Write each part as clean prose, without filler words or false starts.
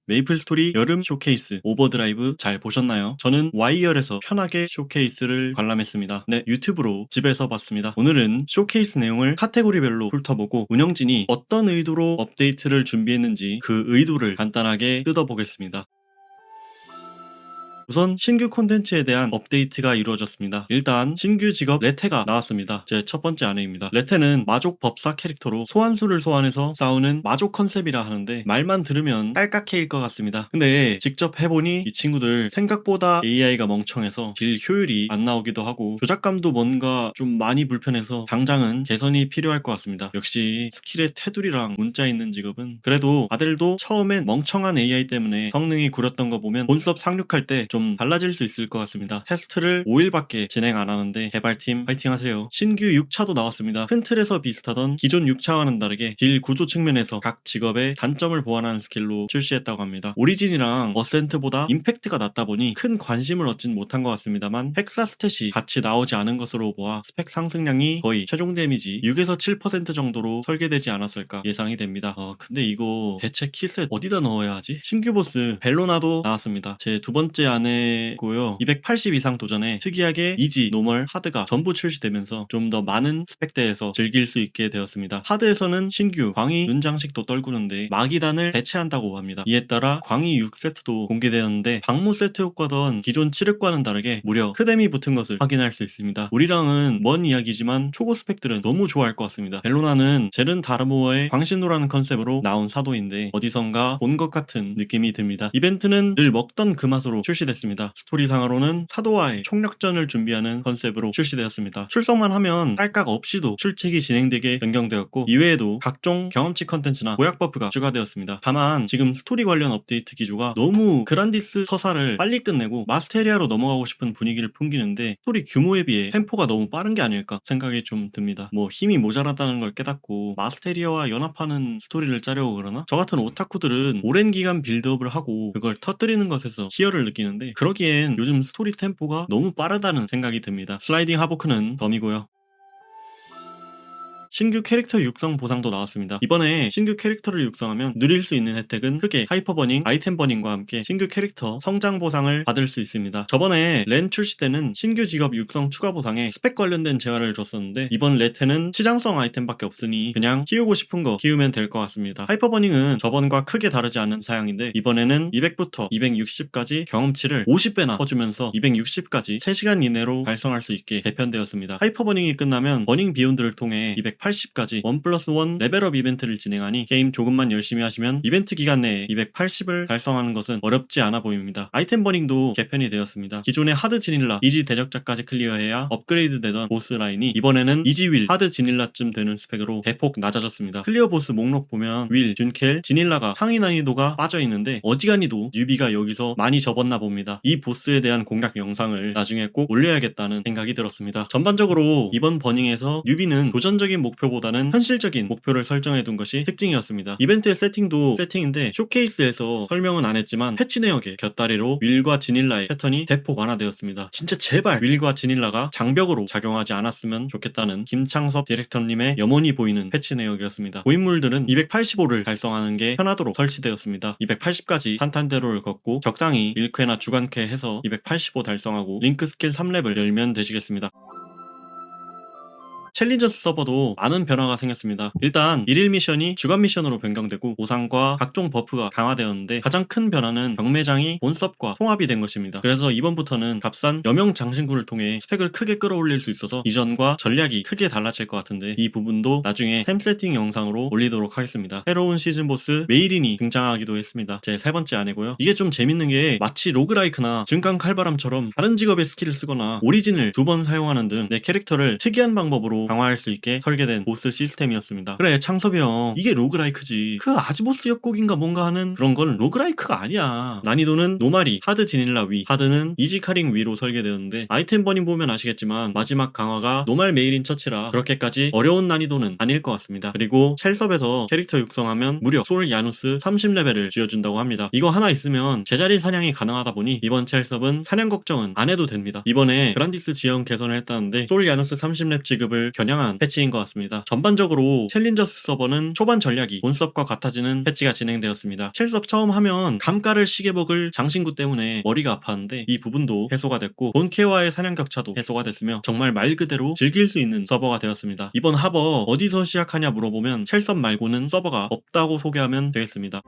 메이플스토리 여름 쇼케이스 오버드라이브 잘 보셨나요? 저는 와이열에서 편하게 쇼케이스를 관람했습니다. 네, 유튜브로 집에서 봤습니다. 오늘은 쇼케이스 내용을 카테고리별로 훑어보고 운영진이 어떤 의도로 업데이트를 준비했는지 그 의도를 간단하게 뜯어보겠습니다. 우선 신규 콘텐츠에 대한 업데이트가 이루어졌습니다. 일단 신규 직업 레테가 나왔습니다. 제 첫 번째 아내입니다. 레테는 마족 법사 캐릭터로 소환수를 소환해서 싸우는 마족 컨셉이라 하는데 말만 들으면 딸깍해일 것 같습니다. 근데 직접 해보니 이 친구들 생각보다 AI가 멍청해서 딜 효율이 안 나오기도 하고 조작감도 뭔가 좀 많이 불편해서 당장은 개선이 필요할 것 같습니다. 역시 스킬의 테두리랑 문자 있는 직업은 그래도 아델도 처음엔 멍청한 AI 때문에 성능이 구렸던 거 보면 본섭 상륙할 때 좀 달라질 수 있을 것 같습니다. 테스트를 5일밖에 진행 안 하는데 개발팀 파이팅 하세요. 신규 6차도 나왔습니다. 큰 틀에서 비슷하던 기존 6차와는 다르게 딜 구조 측면에서 각 직업의 단점을 보완하는 스킬로 출시했다고 합니다. 오리진이랑 어센트보다 임팩트가 낮다 보니 큰 관심을 얻진 못한 것 같습니다만 헥사 스탯이 같이 나오지 않은 것으로 보아 스펙 상승량이 거의 최종 데미지 6에서 7% 정도로 설계되지 않았을까 예상이 됩니다. 근데 이거 대체 키셋 어디다 넣어야 하지? 신규 보스 벨로나도 나왔습니다. 제 두 번째 아내고요. 280 이상 도전에 특이하게 이지, 노멀, 하드가 전부 출시되면서 좀 더 많은 스펙대에서 즐길 수 있게 되었습니다. 하드에서는 신규 광희 눈장식도 떨구는데 마기단을 대체한다고 합니다. 이에 따라 광희 6세트도 공개되었는데 방무 세트 효과던 기존 7흑과는 다르게 무려 크뎀이 붙은 것을 확인할 수 있습니다. 우리랑은 먼 이야기지만 초고 스펙들은 너무 좋아할 것 같습니다. 벨로나는 제른 다르모어의 광신노라는 컨셉으로 나온 사도인데 어디선가 본 것 같은 느낌이 듭니다. 이벤트는 늘 먹던 그 맛으로 출시됐습니다. 스토리상으로는 사도와의 총력전을 준비하는 컨셉으로 출시되었습니다. 출석만 하면 딸깍 없이도 출첵이 진행되게 변경되었고 이외에도 각종 경험치 컨텐츠나 보약 버프가 추가되었습니다. 다만 지금 스토리 관련 업데이트 기조가 너무 그란디스 서사를 빨리 끝내고 마스테리아로 넘어가고 싶은 분위기를 풍기는데 스토리 규모에 비해 템포가 너무 빠른 게 아닐까 생각이 좀 듭니다. 뭐 힘이 모자라다는 걸 깨닫고 마스테리아와 연합하는 스토리를 짜려고 그러나? 저 같은 오타쿠들은 오랜 기간 빌드업을 하고 그걸 터뜨리는 것에서 희열을 느끼는데 그러기엔 요즘 스토리 템포가 너무 빠르다는 생각이 듭니다. 슬라이딩 하보크는 덤이고요. 신규 캐릭터 육성 보상도 나왔습니다. 이번에 신규 캐릭터를 육성하면 누릴 수 있는 혜택은 크게 하이퍼 버닝, 아이템 버닝과 함께 신규 캐릭터 성장 보상을 받을 수 있습니다. 저번에 렌 출시 때는 신규 직업 육성 추가 보상에 스펙 관련된 재화를 줬었는데 이번 레테는 치장성 아이템밖에 없으니 그냥 키우고 싶은 거 키우면 될 것 같습니다. 하이퍼 버닝은 저번과 크게 다르지 않은 사양인데 이번에는 200부터 260까지 경험치를 50배나 퍼주면서 260까지 3시간 이내로 달성할 수 있게 개편되었습니다. 하이퍼 버닝이 끝나면 버닝 비욘드를 통해 280까지 1+1 레벨업 이벤트를 진행하니 게임 조금만 열심히 하시면 이벤트 기간 내에 280을 달성하는 것은 어렵지 않아 보입니다. 아이템 버닝도 개편이 되었습니다. 기존의 하드 지닐라, 이지 대적자까지 클리어해야 업그레이드 되던 보스 라인이 이번에는 이지 윌, 하드 지닐라쯤 되는 스펙으로 대폭 낮아졌습니다. 클리어 보스 목록 보면 윌, 듄켈, 지닐라가 상위 난이도가 빠져있는데 어지간히도 뉴비가 여기서 많이 접었나 봅니다. 이 보스에 대한 공략 영상을 나중에 꼭 올려야겠다는 생각이 들었습니다. 전반적으로 이번 버닝에서 뉴비는 도전적인 목표보다는 현실적인 목표를 설정해둔 것이 특징이었습니다. 이벤트의 세팅도 세팅인데 쇼케이스에서 설명은 안 했지만 패치 내역의 곁다리로 윌과 지닐라의 패턴이 대폭 완화되었습니다. 진짜 제발 윌과 지닐라가 장벽으로 작용하지 않았으면 좋겠다는 김창섭 디렉터님의 염원이 보이는 패치 내역이었습니다. 고인물들은 285를 달성하는 게 편하도록 설치되었습니다. 280까지 탄탄대로를 걷고 적당히 1쾌나 주간쾌 해서 285 달성하고 링크 스킬 3렙을 열면 되시겠습니다. 챌린저스 서버도 많은 변화가 생겼습니다. 일단 1일 미션이 주간 미션으로 변경되고 보상과 각종 버프가 강화되었는데 가장 큰 변화는 경매장이 본섭과 통합이 된 것입니다. 그래서 이번부터는 값싼 여명 장신구를 통해 스펙을 크게 끌어올릴 수 있어서 이전과 전략이 크게 달라질 것 같은데 이 부분도 나중에 템 세팅 영상으로 올리도록 하겠습니다. 새로운 시즌 보스 메이린이 등장하기도 했습니다. 제 세 번째 아내고요. 이게 좀 재밌는 게 마치 로그라이크나 증강 칼바람처럼 다른 직업의 스킬을 쓰거나 오리진을 2번 사용하는 등 내 캐릭터를 특이한 방법으로 강화할 수 있게 설계된 보스 시스템이었습니다. 그래 창섭이 형 이게 로그라이크지 그 아즈보스 협곡인가 뭔가 하는 그런 건 로그라이크가 아니야. 난이도는 노말이 하드 지닐라 위, 하드는 이지카링 위로 설계되었는데 아이템 버닝 보면 아시겠지만 마지막 강화가 노말 메일인 처치라 그렇게까지 어려운 난이도는 아닐 것 같습니다. 그리고 첼섭에서 캐릭터 육성하면 무려 솔 야누스 30레벨을 쥐어준다고 합니다. 이거 하나 있으면 제자리 사냥이 가능하다 보니 이번 첼섭은 사냥 걱정은 안 해도 됩니다. 이번에 그란디스 지형 개선을 했다는데 솔 야누스 30렙 지급을 겨냥한 패치인 것 같습니다. 전반적으로 챌린저스 서버는 초반 전략이 본섭과 같아지는 패치가 진행되었습니다. 첼섭 처음 하면 감가를 시계 먹을 장신구 때문에 머리가 아팠는데 이 부분도 해소가 됐고 본캐와의 사냥 격차도 해소가 됐으며 정말 말 그대로 즐길 수 있는 서버가 되었습니다. 이번 하버 어디서 시작하냐 물어보면 첼섭 말고는 서버가 없다고 소개하면 되겠습니다.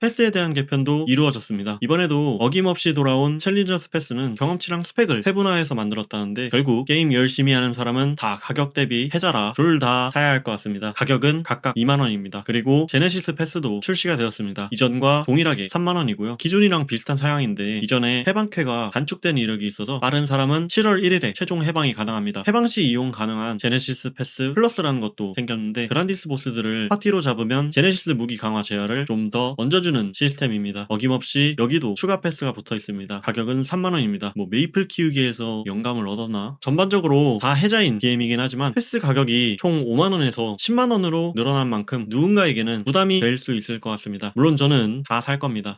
패스에 대한 개편도 이루어졌습니다. 이번에도 어김없이 돌아온 챌린저스 패스는 경험치랑 스펙을 세분화해서 만들었다는데 결국 게임 열심히 하는 사람은 다 가격 대비 해자라 둘 다 사야 할 것 같습니다. 가격은 각각 2만원입니다. 그리고 제네시스 패스도 출시가 되었습니다. 이전과 동일하게 3만원이고요. 기존이랑 비슷한 사양인데 이전에 해방쾌가 단축된 이력이 있어서 빠른 사람은 7월 1일에 최종 해방이 가능합니다. 해방 시 이용 가능한 제네시스 패스 플러스라는 것도 생겼는데 그란디스 보스들을 파티로 잡으면 제네시스 무기 강화 제어를 좀 더 얹어주는 시스템입니다. 어김없이 여기도 추가 패스가 붙어 있습니다. 가격은 3만원입니다. 뭐 메이플 키우기에서 영감을 얻었나? 전반적으로 다 해자인 게임이긴 하지만 패스 가격이 총 5만원에서 10만원으로 늘어난 만큼 누군가에게는 부담이 될 수 있을 것 같습니다. 물론 저는 다 살 겁니다.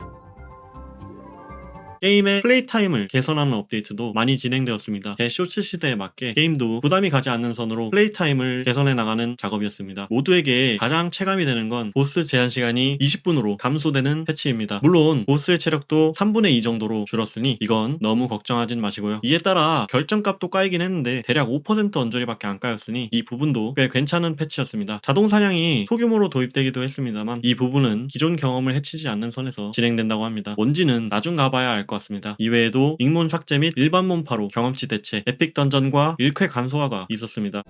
게임의 플레이 타임을 개선하는 업데이트도 많이 진행되었습니다. 대쇼츠 시대에 맞게 게임도 부담이 가지 않는 선으로 플레이 타임을 개선해 나가는 작업이었습니다. 모두에게 가장 체감이 되는 건 보스 제한 시간이 20분으로 감소되는 패치입니다. 물론 보스의 체력도 3분의 2 정도로 줄었으니 이건 너무 걱정하진 마시고요. 이에 따라 결정값도 까이긴 했는데 대략 5% 언저리밖에 안 까였으니 이 부분도 꽤 괜찮은 패치였습니다. 자동 사냥이 소규모로 도입되기도 했습니다만 이 부분은 기존 경험을 해치지 않는 선에서 진행된다고 합니다. 뭔지는 나중 가봐야 알 것 같습니다. 이외에도 익몬 삭제 및 일반 몸파로 경험치 대체, 에픽 던전과 1쾌 간소화가 있었습니다.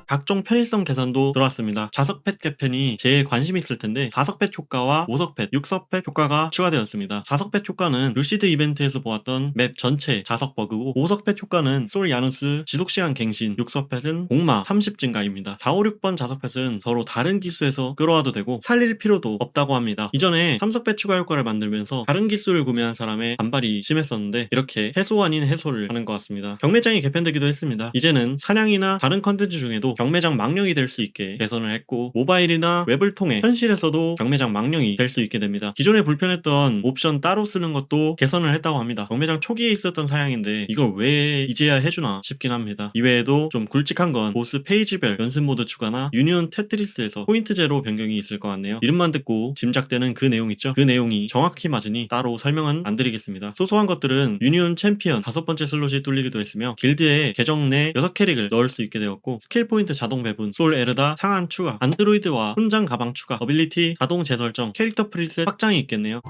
각종 편의성 개선도 들어왔습니다. 자석펫 개편이 제일 관심 있을 텐데 4석펫 효과와 5석펫, 6석펫 효과가 추가되었습니다. 4석펫 효과는 루시드 이벤트에서 보았던 맵 전체 자석 버그고 5석펫 효과는 솔 야누스 지속시간 갱신, 6석펫은 공마 30 증가입니다. 4, 5, 6번 자석펫은 서로 다른 기수에서 끌어와도 되고 살릴 필요도 없다고 합니다. 이전에 3석펫 추가 효과를 만들면서 다른 기수를 구매한 사람의 반발이 심했었는데 이렇게 해소 아닌 해소를 하는 것 같습니다. 경매장이 개편되기도 했습니다. 이제는 사냥이나 다른 컨텐츠 중에도 경매장 망령이 될 수 있게 개선을 했고 모바일이나 웹을 통해 현실에서도 경매장 망령이 될 수 있게 됩니다. 기존에 불편했던 옵션 따로 쓰는 것도 개선을 했다고 합니다. 경매장 초기에 있었던 사양인데 이걸 왜 이제야 해주나 싶긴 합니다. 이외에도 좀 굵직한 건 보스 페이지별 연습 모드 추가나 유니온 테트리스에서 포인트 제로 변경이 있을 것 같네요. 이름만 듣고 짐작되는 그 내용 있죠? 그 내용이 정확히 맞으니 따로 설명은 안 드리겠습니다. 소소한 것들은 유니온 챔피언 5번째 슬롯이 뚫리기도 했으며 길드에 계정 내 6캐릭을 넣을 수 있게 되었고 스킬 포인트 자동 배분, 솔 에르다 상한 추가, 안드로이드와 훈장 가방 추가, 어빌리티 자동 재설정, 캐릭터 프리셋 확장이 있겠네요.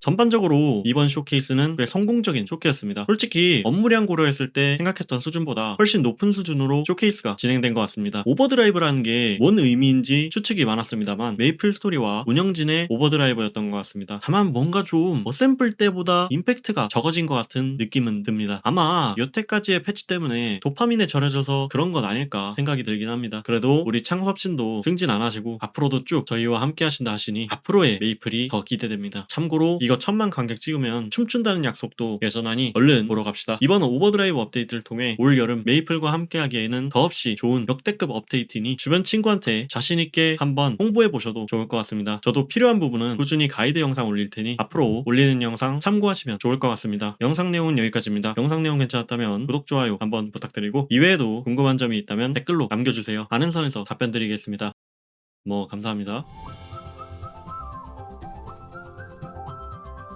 전반적으로 이번 쇼케이스는 꽤 성공적인 쇼케였습니다. 솔직히 업무량 고려했을 때 생각했던 수준보다 훨씬 높은 수준으로 쇼케이스가 진행된 것 같습니다. 오버드라이브라는 게 뭔 의미인지 추측이 많았습니다만 메이플 스토리와 운영진의 오버드라이브였던 것 같습니다. 다만 뭔가 좀 어셈블 때보다 임팩트가 적어진 것 같은 느낌은 듭니다. 아마 여태까지의 패치 때문에 도파민에 절여져서 그런 건 아닐까 생각이 들긴 합니다. 그래도 우리 창섭신도 승진 안 하시고 앞으로도 쭉 저희와 함께 하신다 하시니 앞으로의 메이플이 더 기대됩니다. 참고로 이거 1000만 관객 찍으면 춤춘다는 약속도 예전하니 얼른 보러 갑시다. 이번 오버드라이브 업데이트를 통해 올 여름 메이플과 함께 하기에는 더없이 좋은 역대급 업데이트니 주변 친구한테 자신있게 한번 홍보해보셔도 좋을 것 같습니다. 저도 필요한 부분은 꾸준히 가이드 영상 올릴 테니 앞으로 올리는 영상 참고하시면 좋을 것 같습니다. 영상 내용은 여기까지입니다. 영상 내용 괜찮았다면 구독, 좋아요 한번 부탁드리고 이외에도 궁금한 점이 있다면 댓글로 남겨주세요. 아는 선에서 답변 드리겠습니다. 감사합니다.